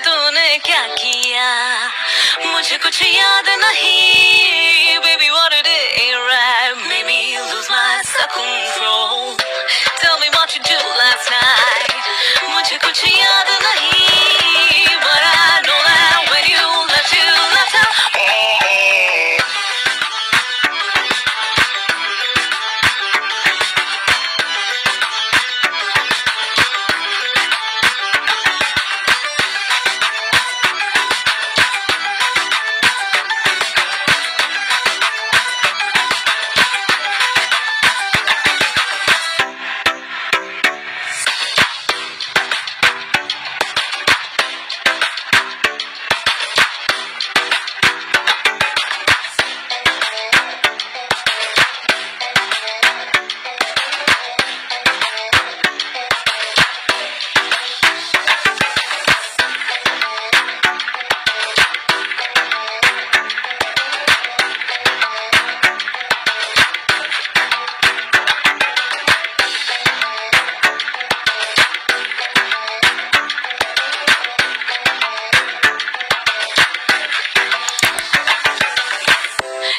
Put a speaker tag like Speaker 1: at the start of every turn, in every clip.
Speaker 1: तूने क्या किया मुझे कुछ याद नहीं baby what it is right made me lose my self-control tell me what you do last night मुझे कुछ याद नहीं but I know that when you left out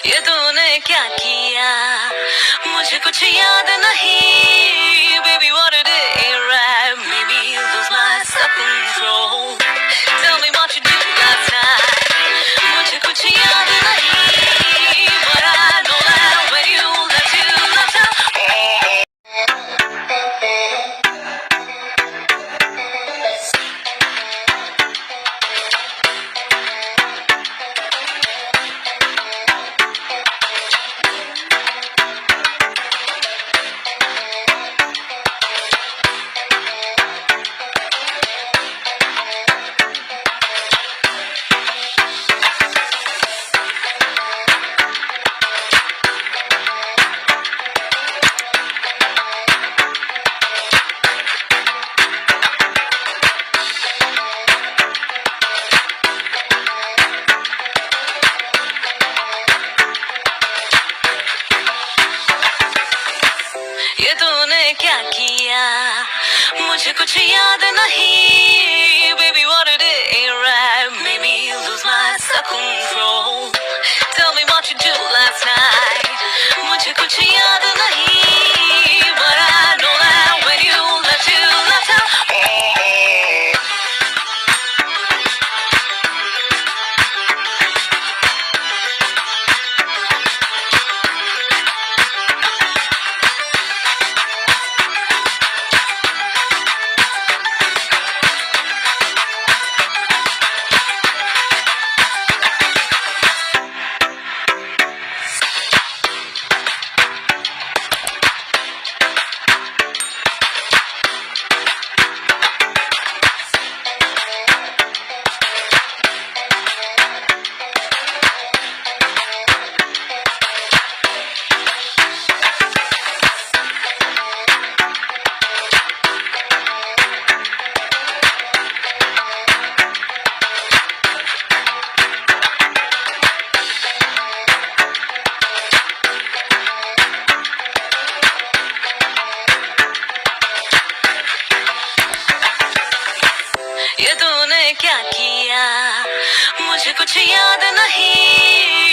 Speaker 1: ये तूने क्या किया मुझे कुछ याद नहीं baby what it is right made me lose my self-control tell me what you did last night मुझे कुछ याद नहीं but I know that when you left out ये तूने क्या किया मुझे कुछ याद नहीं baby what it is right made me lose my self-control tell me what you do last night मुझे कुछ याद नहीं but I know that when you left out ये तूने क्या किया मुझे कुछ याद नहीं